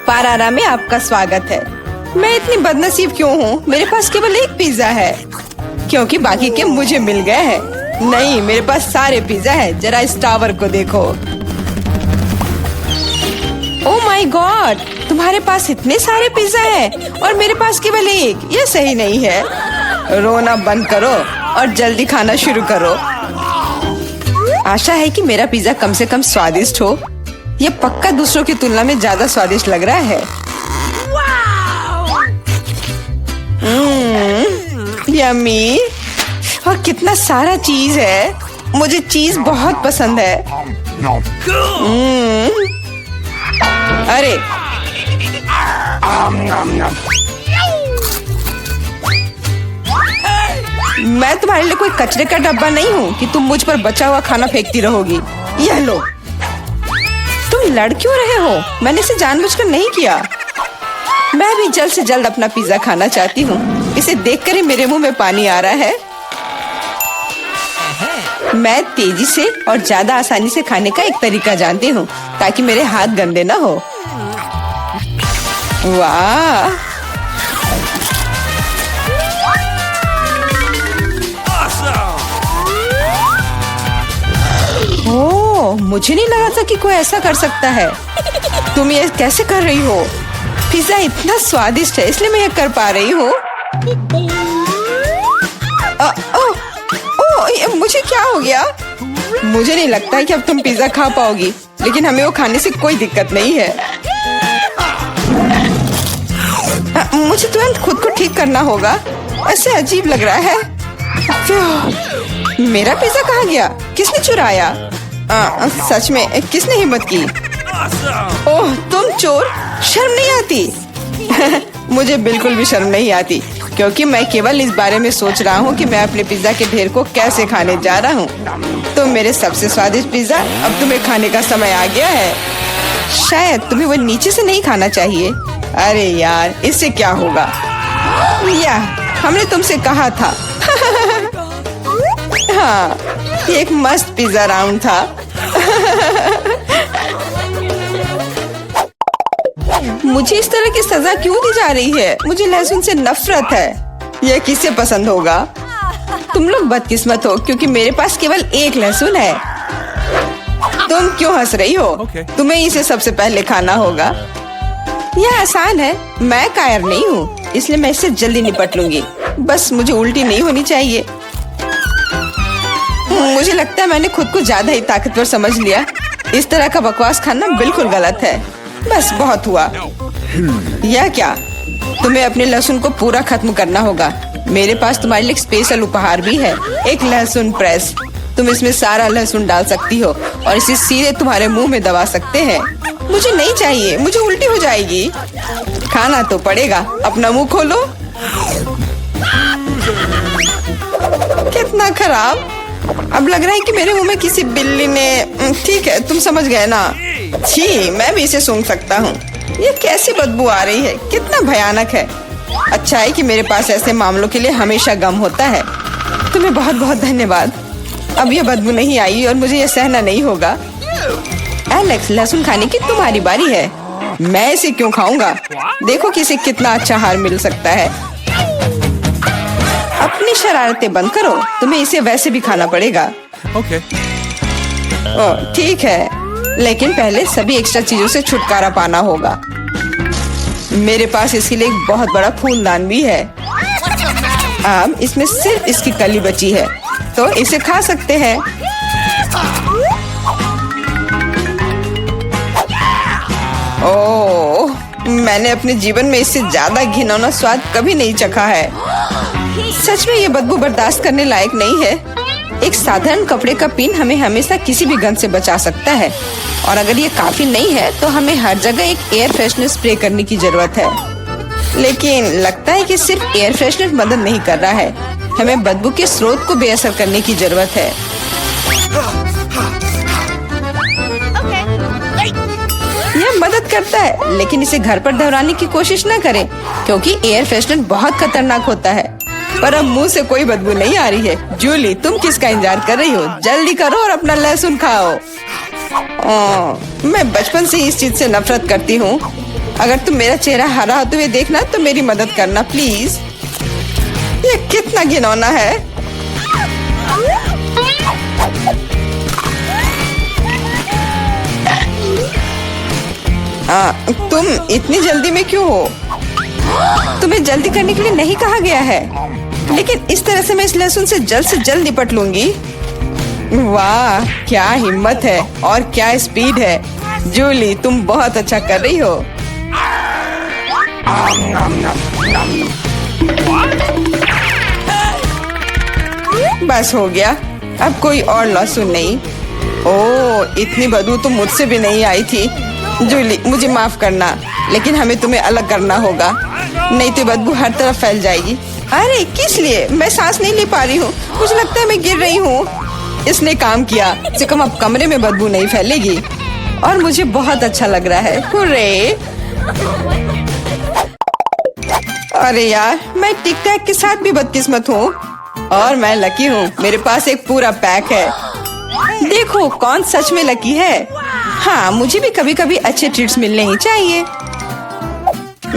पारारा में आपका स्वागत है। मैं इतनी बदनसीब क्यों हूँ? मेरे पास केवल एक पिज्जा है क्योंकि बाकी के मुझे मिल गए हैं। नहीं, मेरे पास सारे पिज्जा है। जरा इस टावर को देखो। ओह माय गॉड, तुम्हारे पास इतने सारे पिज्जा हैं और मेरे पास केवल एक। ये सही नहीं है। रोना बंद करो और जल्दी खाना शुरू करो। आशा है कि मेरा पिज्जा कम से कम स्वादिष्ट हो। ये पक्का दूसरों की तुलना में ज्यादा स्वादिष्ट लग रहा है। यम्मी। और कितना सारा चीज है। मुझे चीज बहुत पसंद है। अरे मैं तुम्हारे लिए कोई कचरे का डब्बा नहीं हूँ कि तुम मुझ पर बचा हुआ खाना फेंकती रहोगी। यह लो। तुम लड़ क्यों रहे हो? मैंने इसे जानबूझकर नहीं किया। मैं भी जल्द से जल्द अपना पिज्जा खाना चाहती हूँ। इसे देखकर ही मेरे मुंह में पानी आ रहा है। मैं तेजी से और ज्यादा आसानी से खाने का एक तरीका जानती हूँ ताकि मेरे हाथ गंदे ना हो। वाह, ओह, मुझे नहीं लगा था कि कोई ऐसा कर सकता है। तुम ये कैसे कर रही हो? पिज्जा इतना स्वादिष्ट है इसलिए मैं ये कर पा रही हूँ। मुझे क्या हो गया? मुझे नहीं लगता है कि अब तुम पिज्जा खा पाओगी, लेकिन हमें वो खाने से कोई दिक्कत नहीं है। मुझे तुरंत खुद को ठीक करना होगा। ऐसे अजीब लग रहा है। मेरा पिज्जा कहाँ गया? किसने चुराया? सच में किसने हिम्मत की? ओह, तुम चोर! शर्म नहीं आती? मुझे बिल्कुल भी शर्म नहीं आती क्योंकि मैं केवल इस बारे में सोच रहा हूँ कि मैं अपने पिज्जा के ढेर को कैसे खाने जा रहा हूँ। तो मेरे सबसे स्वादिष्ट पिज्जा अब तुम्हें खाने का समय आ गया है। शायद तुम्हें वो नीचे से नहीं खाना चाहिए। अरे यार, इससे क्या होगा? या हमने तुमसे कहा था। हाँ, ये एक मस्त पिज्जा राउंड था। मुझे इस तरह की सजा क्यों दी जा रही है? मुझे लहसुन से नफरत है। यह किसे पसंद होगा? तुम लोग बदकिस्मत हो क्योंकि मेरे पास केवल एक लहसुन है। तुम क्यों हंस रही हो? तुम्हें इसे सबसे पहले खाना होगा। यह आसान है। मैं कायर नहीं हूँ इसलिए मैं इससे जल्दी निपट लूंगी। बस मुझे उल्टी नहीं होनी चाहिए। मुझे लगता है मैंने खुद को ज्यादा ही ताकतवर समझ लिया। इस तरह का बकवास खाना बिल्कुल गलत है। बस बहुत हुआ। यह क्या? तुम्हें अपने लहसुन को पूरा खत्म करना होगा। मेरे पास तुम्हारे लिए एक स्पेशल उपहार भी है, एक लहसुन प्रेस। तुम इसमें सारा लहसुन डाल सकती हो और इसे सीधे तुम्हारे मुंह में दबा सकते हैं। मुझे नहीं चाहिए, मुझे उल्टी हो जाएगी। खाना तो पड़ेगा। अपना मुंह खोलो। कितना खराब। अब लग रहा है कि मेरे मुंह में किसी बिल्ली ने। ठीक है, तुम समझ गए ना? छी, मैं भी इसे सूंघ सकता हूँ। ये कैसी बदबू आ रही है? कितना भयानक है। अच्छा है कि मेरे पास ऐसे मामलों के लिए हमेशा गम होता है। तुम्हें बहुत बहुत धन्यवाद। अब यह बदबू नहीं आई और मुझे यह सहना नहीं होगा। एलेक्स, लहसुन खाने की तुम्हारी बारी है। मैं इसे क्यों खाऊंगा? देखो कि इसे कितना अच्छा आहार मिल सकता है। अपनी शरारतें बंद करो। तुम्हें इसे वैसे भी खाना पड़ेगा। ओके। ओह, ठीक है, लेकिन पहले सभी एक्स्ट्रा चीजों से छुटकारा पाना होगा। मेरे पास इसके लिए एक बहुत बड़ा फूलदान भी है। अब इसमें सिर्फ इसकी कली बची है, तो इसे खा सकते हैं। ओह, मैंने अपने जीवन में इससे ज्यादा घिनौना स्वाद कभी नहीं चखा है। सच में ये बदबू बर्दाश्त करने लायक नहीं है। एक साधारण कपड़े का पिन हमें हमेशा किसी भी गंध से बचा सकता है, और अगर ये काफी नहीं है तो हमें हर जगह एक एयर फ्रेशनर स्प्रे करने की जरूरत है। लेकिन लगता है कि सिर्फ एयर फ्रेशनर मदद नहीं कर रहा है। हमें बदबू के स्रोत को बेअसर करने की जरूरत है। यह मदद करता है, लेकिन इसे घर पर दोहराने की कोशिश न करें क्योंकि एयर फ्रेशनर बहुत खतरनाक होता है। पर अब मुंह से कोई बदबू नहीं आ रही है। जूली, तुम किसका इंतजार कर रही हो? जल्दी करो और अपना लहसुन खाओ। मैं बचपन से इस चीज से नफरत करती हूँ। अगर तुम मेरा चेहरा हरा होते हुए देखना तो मेरी मदद करना प्लीज। ये कितना घिनौना है। तुम इतनी जल्दी में क्यों हो? तुम्हें जल्दी करने के लिए नहीं कहा गया है, लेकिन इस तरह से मैं इस लहसुन से जल्द निपट लूंगी। वाह, क्या हिम्मत है और क्या स्पीड है। जूली, तुम बहुत अच्छा कर रही हो। बस हो गया, अब कोई और लहसुन नहीं। ओह, इतनी बदबू तो मुझसे भी नहीं आई थी। जूली, मुझे माफ करना, लेकिन हमें तुम्हें अलग करना होगा, नहीं तो बदबू हर तरफ फैल जाएगी। अरे किस लिए? मैं सांस नहीं ले पा रही हूँ, मुझे लगता है मैं गिर रही हूँ। इसने काम किया, से कम अब कमरे में बदबू नहीं फैलेगी और मुझे बहुत अच्छा लग रहा है। हुर्रे! अरे यार, मैं टिक टैक के साथ भी बदकिस्मत हूँ और मैं लकी हूँ, मेरे पास एक पूरा पैक है। देखो कौन सच में लकी है। हाँ, मुझे भी कभी कभी अच्छे ट्रीट्स मिलने ही चाहिए।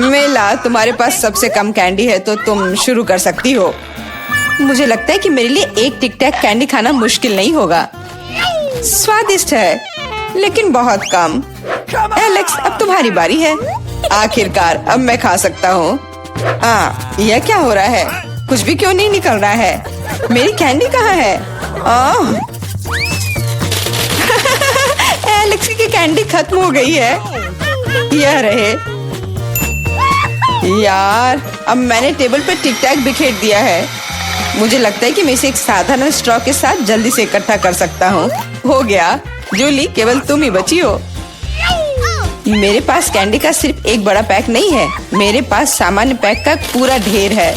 मेला, तुम्हारे पास सबसे कम कैंडी है तो तुम शुरू कर सकती हो। मुझे लगता है कि मेरे लिए एक टिक टैक कैंडी खाना मुश्किल नहीं होगा। स्वादिष्ट है लेकिन बहुत कम। एलेक्स, अब तुम्हारी बारी है। आखिरकार अब मैं खा सकता हूँ। यह क्या हो रहा है? कुछ भी क्यों नहीं निकल रहा है? मेरी कैंडी कहाँ है? एलेक्स की कैंडी खत्म हो गई है। यह रहे। यार, अब मैंने टेबल पर टिक टैक बिखेर दिया है। मुझे लगता है कि मैं इसे एक साधारण स्ट्रॉ के साथ जल्दी से इकट्ठा कर सकता हूँ। हो गया। जूली, केवल तुम ही बची हो। मेरे पास कैंडी का सिर्फ एक बड़ा पैक नहीं है, मेरे पास सामान्य पैक का पूरा ढेर है।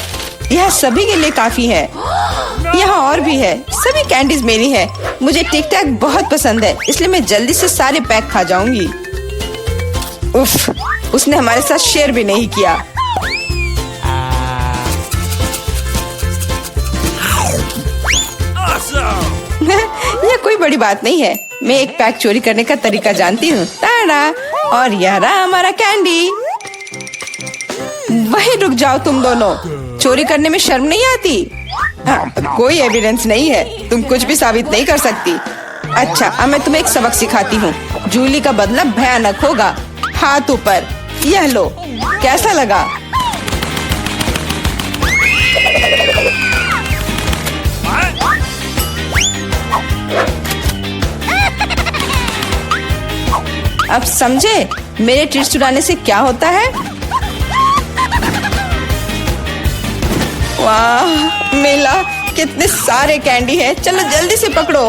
यह सभी के लिए काफी है। यहाँ और भी है। सभी कैंडीज मेरी है। मुझे टिक टैक बहुत पसंद है, इसलिए मैं जल्दी से सारे पैक खा जाऊंगी। उफ, उसने हमारे साथ शेयर भी नहीं किया। यह कोई बड़ी बात नहीं है। मैं एक पैक चोरी करने का तरीका जानती हूँ। ताड़ा! और यह रहा हमारा कैंडी। वहीं रुक जाओ तुम दोनों। चोरी करने में शर्म नहीं आती? कोई एविडेंस नहीं है, तुम कुछ भी साबित नहीं कर सकती। अच्छा, अब मैं तुम्हें एक सबक सिखाती हूँ। जूली का बदला भयानक होगा। हाथ ऊपर। यह लो, कैसा लगा? अब समझे मेरे ट्रीट्स चुराने से क्या होता है? वाह मेला, कितने सारे कैंडी हैं। चलो जल्दी से पकड़ो।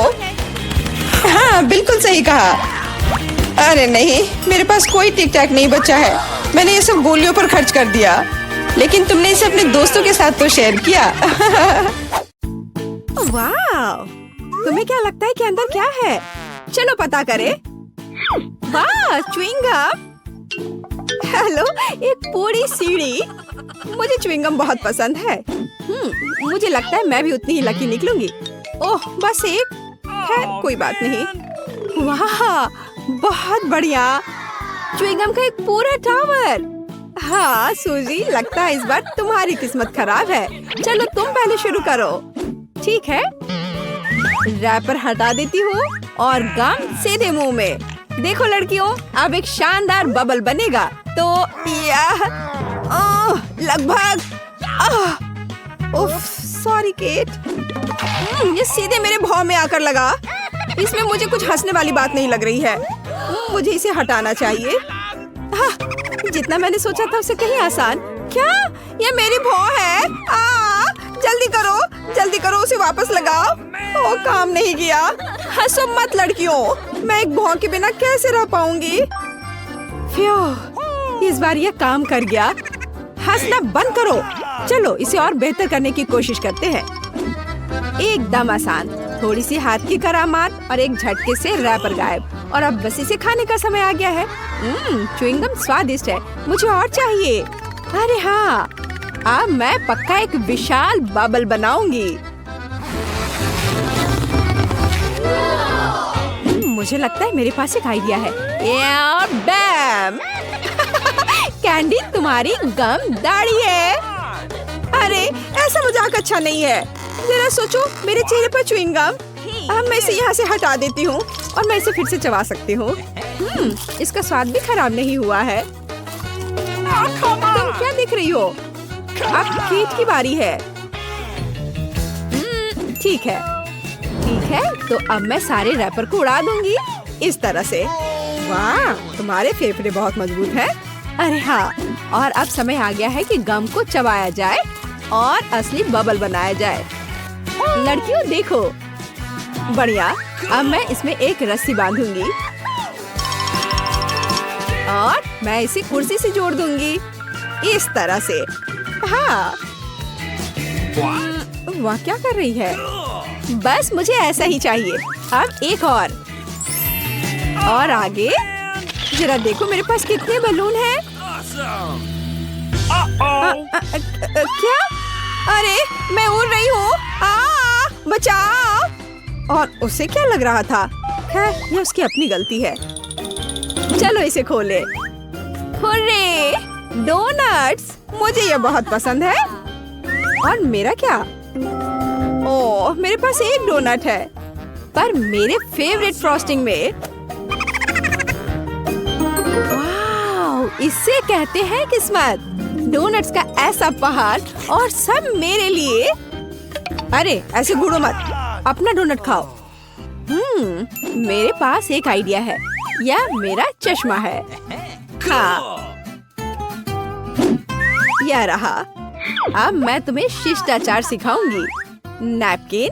हाँ, बिल्कुल सही कहा। अरे नहीं, मेरे पास कोई टिक टैक नहीं बचा है। मैंने ये सब गोलियों पर खर्च कर दिया। लेकिन तुमने इसे अपने दोस्तों के साथ तो शेयर किया। वाह, तुम्हें क्या लगता है कि अंदर क्या है? चलो पता करें। वाह, च्युइंगम। हेलो, एक पूरी सीढ़ी। मुझे च्युइंगम बहुत पसंद है। मुझे लगता है मैं भी उतनी ही लकी निकलूंगी। ओह, बस एक है, कोई बात नहीं। वाह, बहुत बढ़िया। च्युइंगम का एक पूरा टावर। हाँ सूजी, लगता है इस बार तुम्हारी किस्मत खराब है। चलो तुम पहले शुरू करो। ठीक है, रैपर हटा देती हूँ और गम सीधे मुंह में। देखो लड़कियों, अब एक शानदार बबल बनेगा। तो यह लगभग सॉरी केट, ये सीधे मेरे भौं में आकर लगा। इसमें मुझे कुछ हंसने वाली बात नहीं लग रही है। मुझे इसे हटाना चाहिए। जितना मैंने सोचा था उससे कहीं आसान। क्या ये मेरी भौं है? जल्दी करो, उसे वापस लगाओ। वो काम नहीं किया। हंसो मत लड़कियों, मैं एक भौं के बिना कैसे रह पाऊंगी। इस बार ये काम कर गया। हंसना बंद करो। चलो इसे और बेहतर करने की कोशिश करते हैं। एकदम आसान, थोड़ी सी हाथ की करामात और एक झटके से रैपर गायब। और अब बस इसे खाने का समय आ गया है। च्युइंगम स्वादिष्ट है, मुझे और चाहिए। अरे हाँ, अब मैं पक्का एक विशाल बबल बनाऊंगी। मुझे लगता है मेरे पास एक आइडिया है। बैम! कैंडी, तुम्हारी गम दाढ़ी है। अरे ऐसा मजाक अच्छा नहीं है। जरा सोचो, मेरे चेहरे पर च्युइंग गम। अब मैं इसे यहाँ से हटा देती हूँ और मैं इसे फिर से चबा सकती हूँ। इसका स्वाद भी खराब नहीं हुआ है। तुम क्या देख रही हो? अब केट की बारी है। ठीक है, ठीक है, तो अब मैं सारे रैपर को उड़ा दूंगी इस तरह से। वाह, तुम्हारे फेफड़े बहुत मजबूत हैं। अरे हाँ, और अब समय आ गया है कि गम को चबाया जाए और असली बबल बनाया जाए। लड़कियों देखो, बढ़िया। अब मैं इसमें एक रस्सी बांधूंगी और मैं इसे कुर्सी से जोड़ दूंगी इस तरह से। हाँ, वाह, क्या कर रही है? बस मुझे ऐसा ही चाहिए। अब एक और आगे। जरा देखो मेरे पास कितने बलून हैं। क्या? अरे मैं उड़ रही हूँ। बचाओ। और उसे क्या लग रहा था? खैर, ये उसकी अपनी गलती है। चलो इसे खोले। हुर्रे, डोनट्स, मुझे ये बहुत पसंद है। और मेरा क्या? ओह, मेरे पास एक डोनट है, पर मेरे फेवरेट फ्रॉस्टिंग में। वाह, इसे कहते हैं किस्मत। डोनट्स का ऐसा पहाड़ और सब मेरे लिए। अरे ऐसे घूरो मत, अपना डोनट खाओ। मेरे पास एक आइडिया है। यह मेरा चश्मा है। हाँ, यह रहा। अब मैं तुम्हें शिष्टाचार सिखाऊंगी। नैपकिन,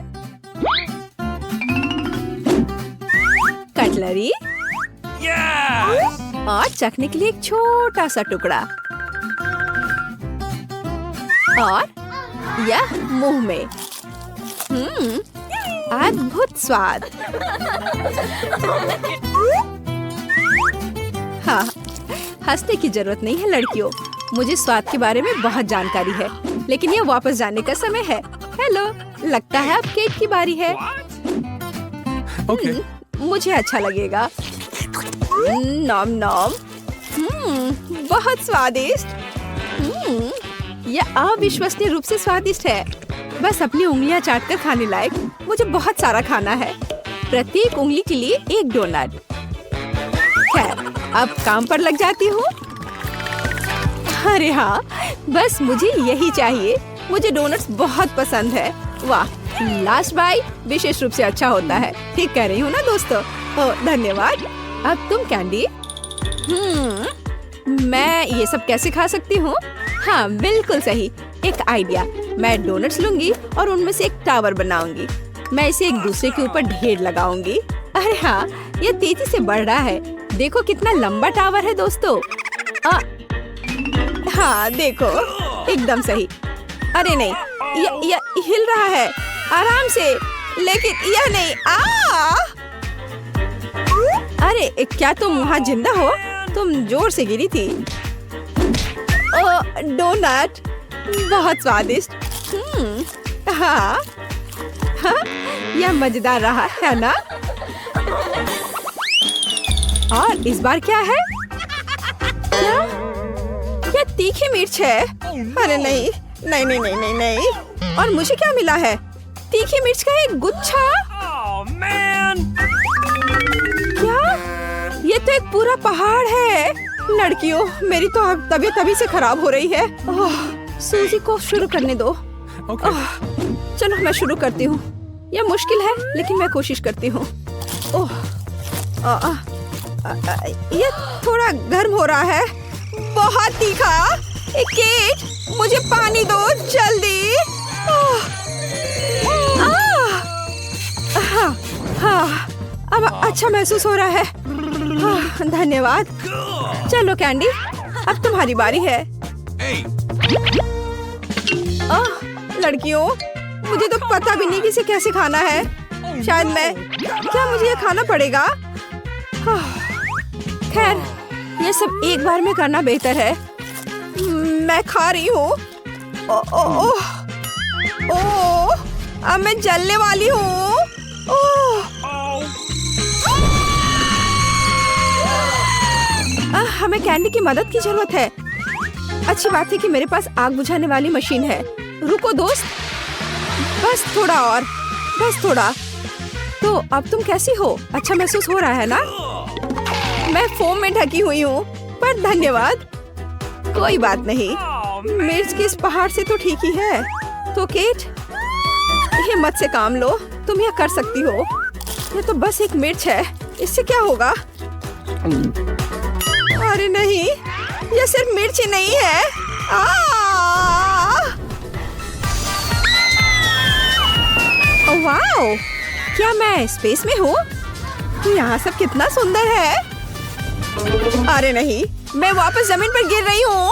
कटलरी और चखने के लिए एक छोटा सा टुकड़ा। और यह मुंह में। अद्भुत स्वाद। हाँ, हंसने की जरूरत नहीं है लड़कियों। मुझे स्वाद के बारे में बहुत जानकारी है, लेकिन ये वापस जाने का समय है। हेलो, लगता है अब केक की बारी है। मुझे अच्छा लगेगा। नॉम नॉम। बहुत स्वादिष्ट। यह अविश्वसनीय रूप से स्वादिष्ट है। बस अपनी उंगलियां चाटकर खाने लायक। मुझे बहुत सारा खाना है, प्रत्येक उंगली के लिए एक डोनट। खैर, अब काम पर लग जाती हूँ। अरे हाँ, बस मुझे यही चाहिए। मुझे डोनट्स बहुत पसंद है। वाह, लास्ट बाइट विशेष रूप से अच्छा होता है। ठीक कह रही हूँ ना दोस्तों? ओह, धन्यवाद। अब तुम कैंडी। मैं ये सब कैसे खा सकती हूँ? हाँ, बिल्कुल सही। एक आइडिया। मैं डोनट्स लूंगी और उनमें से एक टावर बनाऊंगी। मैं इसे एक दूसरे के ऊपर ढेर लगाऊंगी। अरे हाँ, ये तेजी से बढ़ रहा है। देखो कितना लंबा टावर है दोस्तों। हाँ देखो, एकदम सही। अरे नहीं, यह हिल रहा है आराम से, लेकिन यह नहीं। अरे क्या तुम वहाँ जिंदा हो? तुम जोर से गिरी थी। डोनट बहुत स्वादिष्ट। हाँ, यह मजेदार रहा है ना? और इस बार क्या है? क्या? यह तीखी मिर्च है। अरे नहीं नहीं नहीं नहीं नहीं नहीं। और मुझे क्या मिला है? तीखी मिर्च का एक गुच्छा। क्या? ये तो एक पूरा पहाड़ है। लड़कियों, मेरी तो अब तबीयत अभी से खराब हो रही है। सूजी को शुरू करने दो। चलो मैं शुरू करती हूँ। यह मुश्किल है, लेकिन मैं कोशिश करती हूँ। ये थोड़ा गर्म हो रहा है। बहुत तीखा। केट, मुझे पानी दो जल्दी। हाँ, अब अच्छा महसूस हो रहा है। धन्यवाद। चलो कैंडी, अब तुम्हारी बारी है। लड़कियों, मुझे तो पता भी नहीं कि इसे कैसे खाना है। क्या मुझे ये खाना पड़ेगा? खैर, ये सब एक बार में करना बेहतर है। मैं खा रही हूँ। अब मैं जलने वाली हूँ। हमें कैंडी की मदद की जरूरत है। अच्छी बात है कि मेरे पास आग बुझाने वाली मशीन है। रुको दोस्त, बस थोड़ा और, बस थोड़ा। तो अब तुम कैसी हो? अच्छा महसूस हो रहा है ना? मैं फोम में ढकी हुई हूँ, पर धन्यवाद। कोई बात नहीं, मिर्च के इस पहाड़ से तो ठीक ही है। तो केट, हिम्मत से काम लो, तुम यह कर सकती हो। ये तो बस एक मिर्च है, इससे क्या होगा? अरे नहीं, यह सिर्फ मिर्च ही नहीं है। वाओ, क्या मैं स्पेस में हूँ? यहाँ सब कितना सुंदर है। अरे नहीं, मैं वापस जमीन पर गिर रही हूँ।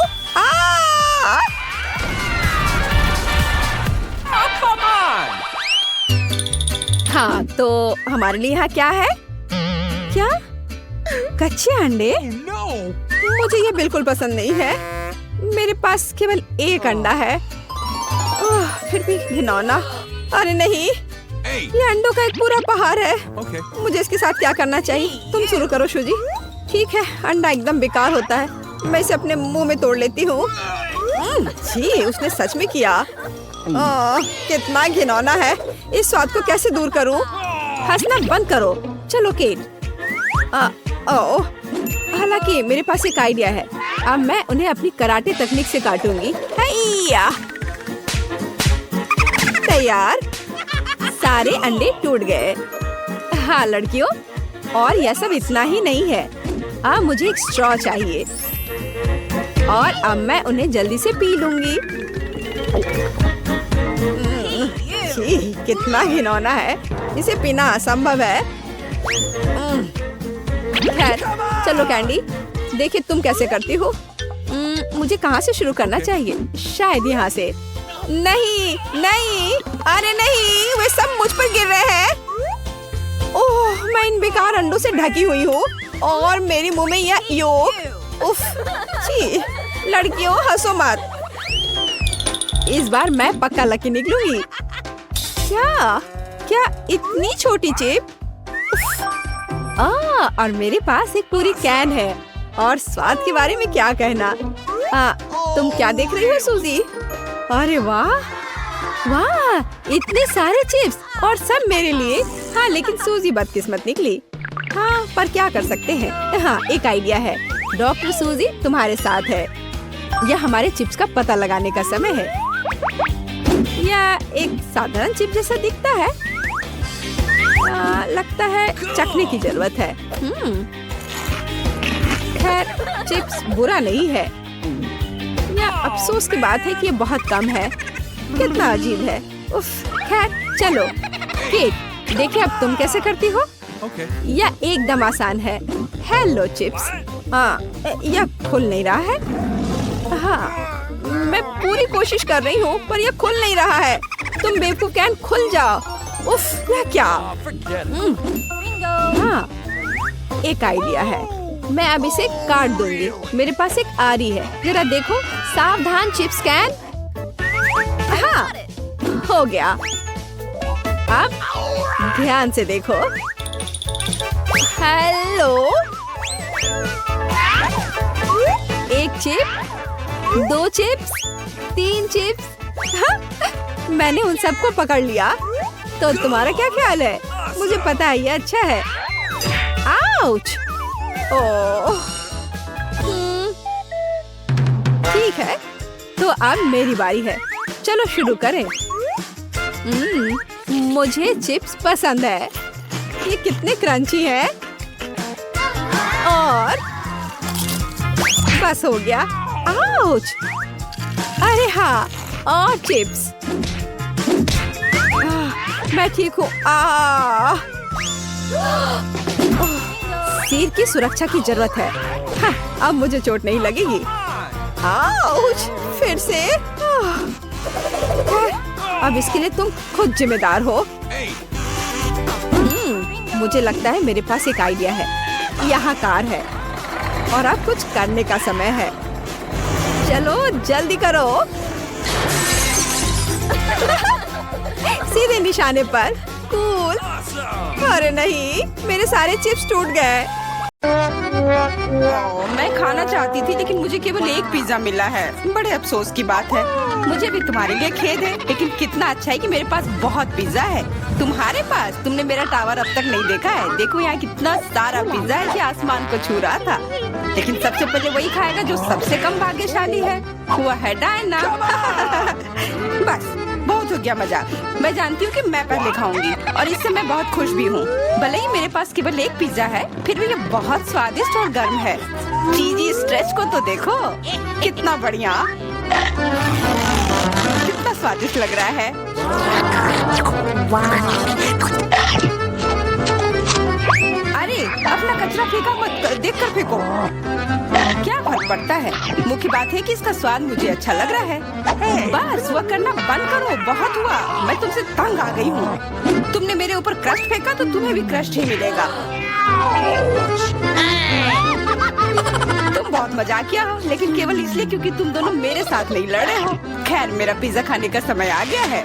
हाँ, तो हमारे लिए यहाँ क्या है? क्या? कच्चे अंडे? मुझे ये बिल्कुल पसंद नहीं है। मेरे पास केवल एक अंडा है। फिर भी घिनौना। अरे नहीं, ये अंडों का एक पूरा पहाड़ है। मुझे इसके साथ क्या करना चाहिए? तुम शुरू करो शूजी। ठीक है, अंडा एकदम बेकार होता है, मैं इसे अपने मुंह में तोड़ लेती हूँ। जी, उसने सच में किया। कितना घिनौना है। इस स्वाद को कैसे दूर करूँ? हंसना बंद करो। चलो केट। हालांकि मेरे पास एक आइडिया है। अब मैं उन्हें अपनी कराटे तकनीक से काटूंगी। तैयार, सारे अंडे टूट गए। हाँ लड़कियों, और यह सब इतना ही नहीं है। अब मुझे एक स्ट्रॉ चाहिए और अब मैं उन्हें जल्दी से पी लूंगी। कितना घिनौना है, इसे पीना असंभव है। खैर चलो कैंडी, देखिए तुम कैसे करती हो। मुझे कहाँ से शुरू करना चाहिए? शायद यहाँ से। नहीं नहीं, अरे नहीं, वे सब मुझ पर गिर रहे हैं। ओह, मैं इन बेकार अंडों से ढकी हुई हूँ और मेरे मुंह में यह योक। उफ, छी, लड़कियों हंसो मत। इस बार मैं पक्का लकी निकलूंगी। क्या? क्या इतनी छोटी चिप? और मेरे पास एक पूरी कैन है। और स्वाद के बारे में क्या कहना? तुम क्या देख रही हो सूजी? अरे वाह वाह, इतने सारे चिप्स और सब मेरे लिए। हाँ, लेकिन सूजी बदकिस्मत निकली। हाँ, पर क्या कर सकते हैं। हाँ, एक आइडिया है। डॉक्टर सूजी तुम्हारे साथ है। यह हमारे चिप्स का पता लगाने का समय है। यह एक साधारण चिप जैसा दिखता है। लगता है चखने की जरूरत है। खैर, चिप्स बुरा नहीं है। यह अफसोस की बात है कि ये बहुत कम है। कितना अजीब है। उफ, खैर चलो केट, देखिए अब तुम कैसे करती हो। यह एकदम आसान है। Hello chips. यह खुल नहीं रहा है। हाँ, मैं पूरी कोशिश कर रही हूँ पर यह खुल नहीं रहा है। तुम बेवकूफ कैन, खुल जाओ। उफ, यह क्या? हाँ, एक आइडिया है। मैं अब इसे काट दूंगी। मेरे पास एक आरी है, जरा देखो। सावधान चिप्स कैन। हाँ, हो गया। अब ध्यान से देखो। हेलो, एक चिप, 2 चिप्स, 3 चिप्स। हाँ, मैंने उन सबको पकड़ लिया। तो तुम्हारा क्या ख्याल है? मुझे पता है ये अच्छा है। आउच! ओह, ठीक है, तो अब मेरी बारी है। चलो शुरू करें। मुझे चिप्स पसंद है। ये कितने क्रंची है। और बस हो गया। आउच! अरे हाँ, और चिप्स। मैं ठीक हूँ। सिर की सुरक्षा की जरूरत है। हाँ, अब मुझे चोट नहीं लगेगी। आउच! फिर से। अब इसके लिए तुम खुद जिम्मेदार हो। मुझे लगता है मेरे पास एक आइडिया है। यहाँ कार है और अब कुछ करने का समय है। चलो जल्दी करो। सीधे निशाने पर। कूल। अरे नहीं, मेरे सारे चिप्स टूट गए। मैं खाना चाहती थी लेकिन मुझे केवल एक पिज्जा मिला है। बड़े अफसोस की बात है। मुझे भी तुम्हारे लिए खेद है, लेकिन कितना अच्छा है कि मेरे पास बहुत पिज्जा है। तुम्हारे पास? तुमने मेरा टावर अब तक नहीं देखा है। देखो यहाँ कितना सारा पिज्जा है कि आसमान को छू रहा था। लेकिन सबसे पहले वही खाएगा जो सबसे कम भाग्यशाली है। वो है डायना। बस बहुत हो गया मजाक। मैं जानती हूँ कि मैं पहले खाऊंगी और इससे मैं बहुत खुश भी हूँ। भले ही मेरे पास केवल एक पिज्जा है, फिर भी ये बहुत स्वादिष्ट और गर्म है। चीजी स्ट्रेच को तो देखो, कितना बढ़िया, कितना स्वादिष्ट लग रहा है। अरे अपना कचरा फेंका मत, देखकर फेंको। क्या फर्क पड़ता है, मुख्य बात है कि इसका स्वाद मुझे अच्छा लग रहा है। बस वह करना बंद करो, बहुत हुआ। मैं तुमसे तंग आ गई हूँ। तुमने मेरे ऊपर क्रस्ट फेंका तो तुम्हें भी क्रस्ट ही मिलेगा। तुम बहुत मजाकिया हो, लेकिन केवल इसलिए क्योंकि तुम दोनों मेरे साथ नहीं लड़ रहे हो। खैर, मेरा पिज्जा खाने का समय आ गया है।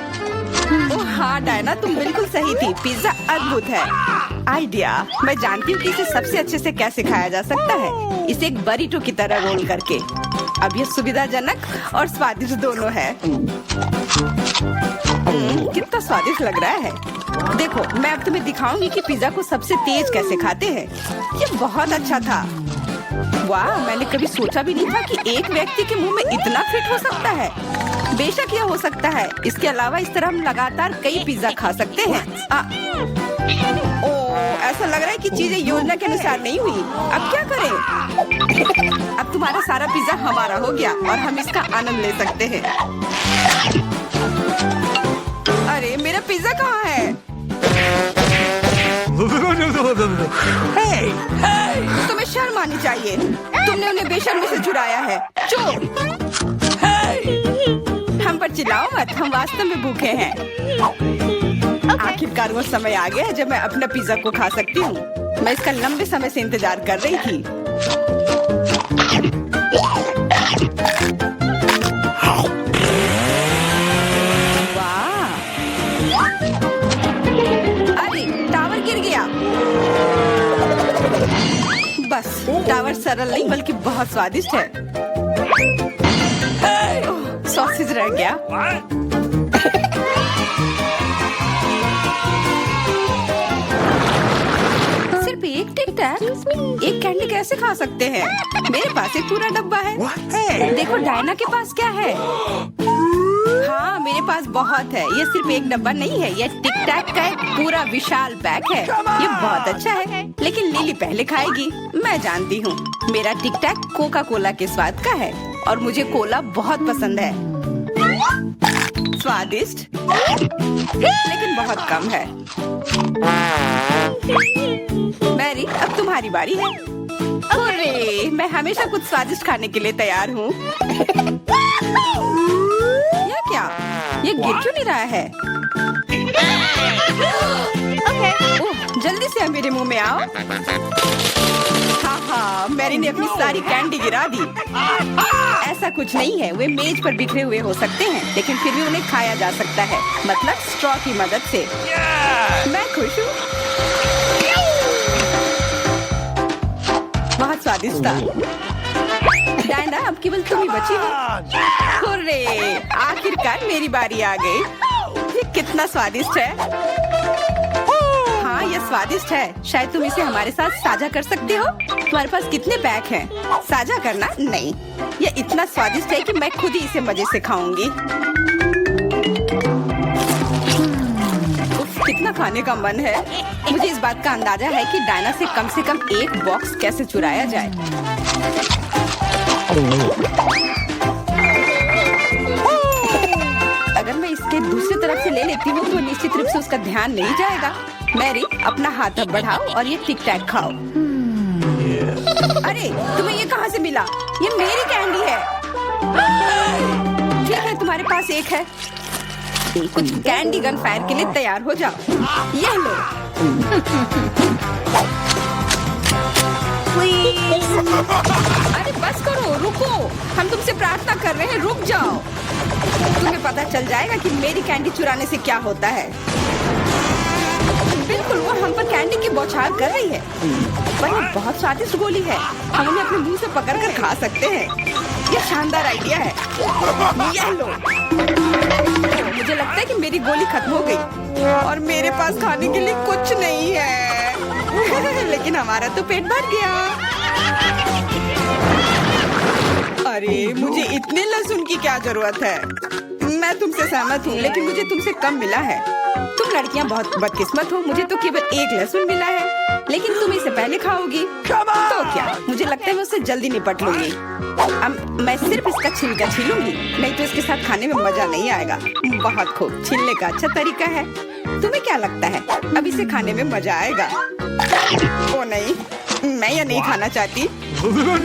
ओह हाँ डायना, तुम बिल्कुल सही थी। पिज्जा अद्भुत है। आइडिया, मैं जानती हूँ कि इसे सबसे अच्छे से कैसे खाया जा सकता है। इसे एक बरीटो की तरह रोल करके। अब ये सुविधाजनक और स्वादिष्ट दोनों है। कितना स्वादिष्ट लग रहा है। देखो, मैं अब तुम्हें दिखाऊंगी कि पिज्जा को सबसे तेज कैसे खाते हैं। ये बहुत अच्छा था। वाह, मैंने कभी सोचा भी नहीं था कि एक व्यक्ति के मुंह में इतना फिट हो सकता है। बेशक यह हो सकता है। इसके अलावा इस तरह हम लगातार कई पिज्जा खा सकते हैं। ऐसा लग रहा है कि चीजें योजना के अनुसार नहीं हुई। अब क्या करें? अब तुम्हारा सारा पिज्जा हमारा हो गया और हम इसका आनंद ले सकते हैं। अरे मेरा पिज्जा कहाँ है? तुम्हें शर्म आनी चाहिए। तुमने उन्हें बेशर्मी से चुराया है। चुप! हम पर चिल्लाओ मत, हम वास्तव में भूखे हैं। आखिरकार वो समय आ गया है जब मैं अपना पिज्जा को खा सकती हूँ। मैं इसका लंबे समय से इंतजार कर रही थी। वाह! अरे टावर गिर गया। बस टावर सरल नहीं बल्कि बहुत स्वादिष्ट है। सॉसेज रह गया। सिर्फ एक टिक टैक, एक कैंडी कैसे खा सकते हैं? मेरे पास एक पूरा डब्बा है। देखो डायना के पास क्या है। हाँ, मेरे पास बहुत है। ये सिर्फ एक डब्बा नहीं है, ये टिक टैक का एक पूरा विशाल पैक है। ये बहुत अच्छा है, लेकिन लिली पहले खाएगी। मैं जानती हूँ, मेरा टिक टैक कोका कोला के स्वाद का है और मुझे कोला बहुत पसंद है। स्वादिष्ट, लेकिन बहुत कम है। मैरी, अब तुम्हारी बारी है। अरे, मैं हमेशा कुछ स्वादिष्ट खाने के लिए तैयार हूँ। यह क्या? ये गिर क्यों नहीं रहा है? ओह, जल्दी से मेरे मुंह में आओ। हाँ, मैरी ने अपनी सारी कैंडी गिरा दी। ऐसा कुछ नहीं है, वे मेज पर बिखरे हुए हो सकते हैं, लेकिन फिर भी उन्हें खाया जा सकता है, मतलब स्ट्रॉ की मदद से। मैं खुश हूँ। बहुत स्वादिष्ट था। डायना, अब केवल तुम ही बची हो। हुर्रे! आखिरकार मेरी बारी आ गई। ये कितना स्वादिष्ट है। हाँ, ये स्वादिष्ट है। शायद तुम इसे हमारे साथ साझा कर सकते हो। तुम्हारे पास कितने पैक हैं? साझा करना नहीं। ये इतना स्वादिष्ट है कि मैं खुद ही इसे मजे से खाऊंगी। उफ, कितना खाने का मन है। मुझे इस बात का अंदाजा है कि डायना से कम एक बॉक्स कैसे चुराया जाए। अगर मैं इसके दूसरी तरफ से ले लेती हूँ तो निश्चित रूप से उसका ध्यान नहीं जाएगा। मैरी, अपना हाथ अब बढ़ाओ और ये टिक टैक खाओ। अरे, तुम्हें ये कहाँ से मिला? ये मेरी कैंडी है। ठीक है, तुम्हारे पास एक है। कुछ कैंडी गन फायर के लिए तैयार हो जाओ। ये लो। अरे बस करो, रुको। हम तुमसे प्रार्थना कर रहे हैं, रुक जाओ। तुम्हें पता चल जाएगा कि मेरी कैंडी चुराने से क्या होता है। बिल्कुल, वो हम पर कैंडी की बौछार कर रही है, पर ये बहुत स्वादिष्ट गोली है। हम उन्हें अपने मुंह से पकड़कर खा सकते हैं। ये शानदार आइडिया है। ये लो। मुझे लगता है कि मेरी गोली खत्म हो गई और मेरे पास खाने के लिए कुछ नहीं है। लेकिन हमारा तो पेट भर गया। अरे मुझे इतने लहसुन की क्या जरूरत है? मैं तुमसे सहमत हूँ, लेकिन मुझे तुमसे कम मिला है। तुम लड़कियाँ बहुत बदकिस्मत हो, मुझे तो केवल एक लहसुन मिला है, लेकिन तुम इसे पहले खाओगी तो क्या? मुझे लगता है मैं उससे जल्दी निपट लूंगी। अब मैं सिर्फ इसका छिलका छीलूंगी, नहीं तो इसके साथ खाने में मजा नहीं आएगा। बहुत खूब, छीलने का अच्छा तरीका है। तुम्हें क्या लगता है अब इसे खाने में मजा आएगा? ओ नहीं, मैं यह नहीं खाना चाहती।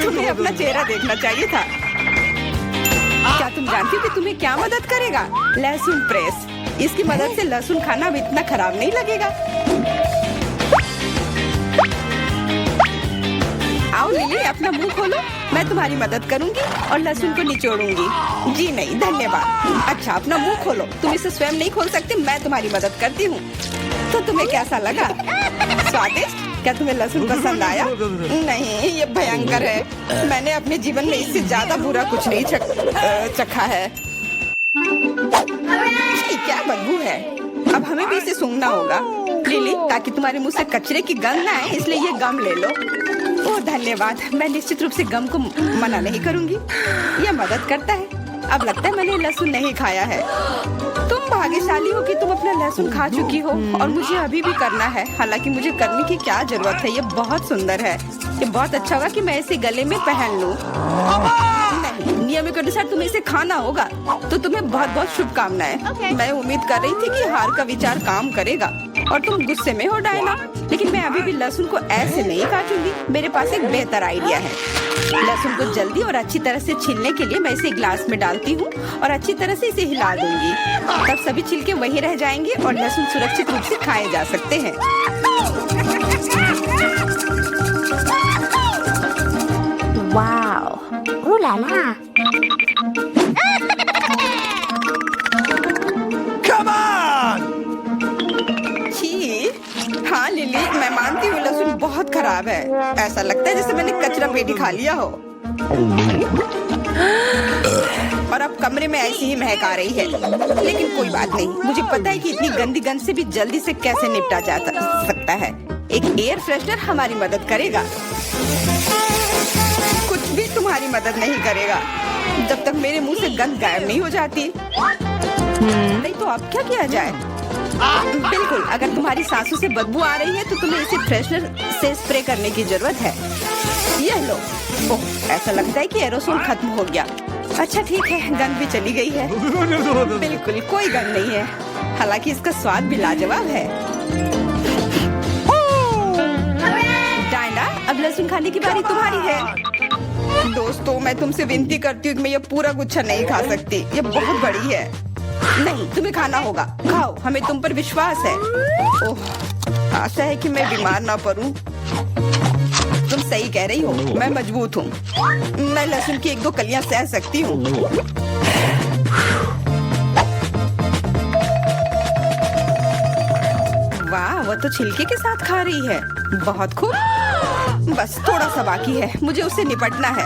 तुम्हें अपना चेहरा देखना चाहिए था। क्या तुम जानती हो कि तुम्हें क्या मदद करेगा? लहसुन प्रेस। इसकी मदद से लहसुन खाना अब इतना खराब नहीं लगेगा। आओ लिली, अपना मुंह खोलो, मैं तुम्हारी मदद करूंगी और लहसुन को निचोड़ूंगी। जी नहीं, धन्यवाद। अच्छा, अपना मुंह खोलो। तुम इसे स्वयं नहीं खोल सकते, मैं तुम्हारी मदद करती हूँ। तो तुम्हें कैसा लगा? स्वादिष्ट? क्या तुम्हें लहसुन पसंद आया? नहीं, ये भयंकर है। मैंने अपने जीवन में इससे ज्यादा बुरा कुछ नहीं चखा है। क्या बदबू है। अब हमें भी इसे सूंघना होगा लिली, ताकि तुम्हारे मुंह से कचरे की गंध ना आए, इसलिए ये गम ले लो। ओह धन्यवाद, मैं निश्चित रूप से गम को मना नहीं करूंगी। यह मदद करता है। अब लगता है मैंने लहसुन नहीं खाया है। तुम भाग्यशाली हो कि तुम अपना लहसुन खा चुकी हो और मुझे अभी भी करना है। हालांकि मुझे करने की क्या जरूरत है, ये बहुत सुंदर है। ये बहुत अच्छा होगा कि मैं इसे गले में पहन लूं। नहीं, नियम के अनुसार तुम्हें इसे खाना होगा। तो तुम्हें बहुत बहुत शुभकामनाएं। मैं उम्मीद कर रही थी कि हार का विचार काम करेगा और तुम गुस्से में हो डायना, लेकिन मैं अभी भी लहसुन को ऐसे नहीं काटूंगी। मेरे पास एक बेहतर आइडिया है। लहसुन को जल्दी और अच्छी तरह से छीलने के लिए मैं इसे ग्लास में डालती हूँ और अच्छी तरह से इसे हिला दूंगी। तब सभी छिलके वहीं रह जाएंगे और लहसुन सुरक्षित रूप से खाए जा सकते हैं। Wow, ooh la la. Come on! छी, हाँ लिली, मैं मानती हूँ लहसुन बहुत खराब है। ऐसा लगता है जैसे मैंने कचरा पेटी खा लिया हो। और अब कमरे में ऐसी ही महक आ रही है, लेकिन कोई बात नहीं। मुझे पता है कि इतनी गंदी गंध से भी जल्दी से कैसे निपटा जा सकता है। एक एयर फ्रेशनर हमारी मदद करेगा। कुछ भी तुम्हारी मदद नहीं करेगा जब तक मेरे मुंह से गंध गायब नहीं हो जाती। नहीं तो अब क्या किया जाए? बिल्कुल, अगर तुम्हारी सांसों से बदबू आ रही है तो तुम्हें इसे फ्रेशनर से स्प्रे करने की जरूरत है। यह लो। ओह, ऐसा लगता है कि एरोसोल खत्म हो गया। अच्छा ठीक है, गंध भी चली गई है। बिल्कुल कोई गंध नहीं है, हालांकि इसका स्वाद भी लाजवाब है। डायना, अब लहसुन खाने की बारी तुम्हारी है। दोस्तों, मैं तुमसे विनती करती हूँ कि मैं ये पूरा गुच्छा नहीं खा सकती। ये बहुत बड़ी है। नहीं, तुम्हें खाना होगा। खाओ, हमें तुम पर विश्वास है। ओह, आशा है कि मैं बीमार ना पड़ूं। तुम सही कह रही हो, मैं मजबूत हूँ। मैं लहसुन की 1-2 कलियां सह सकती हूँ। वाह, वो तो छिलके के साथ खा रही है। बहुत खूब। बस थोड़ा सा बाकी है, मुझे उससे निपटना है।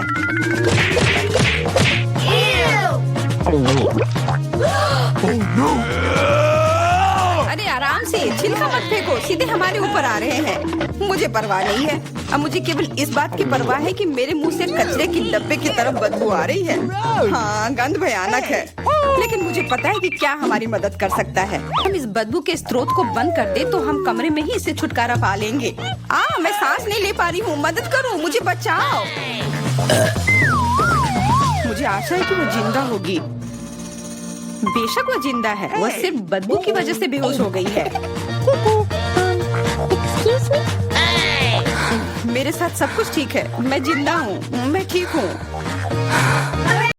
अरे आराम से, छिलका मत फेंको, सीधे हमारे ऊपर आ रहे हैं। मुझे परवाह नहीं है। अब मुझे केवल इस बात की परवाह है कि मेरे मुंह से कचरे की डब्बे की तरफ बदबू आ रही है। हाँ, गंध भयानक है, लेकिन मुझे पता है कि क्या हमारी मदद कर सकता है। हम इस बदबू के स्रोत को बंद कर दे तो हम कमरे में ही इससे छुटकारा पा लेंगे। मैं सांस नहीं ले पा रही हूँ, मदद करो, मुझे बचाओ। मुझे आशा है कि वो जिंदा होगी। बेशक वो जिंदा है, वो सिर्फ बदबू की वजह से बेहोश हो गई है। Excuse me? मेरे साथ सब कुछ ठीक है, मैं जिंदा हूँ, मैं ठीक हूँ।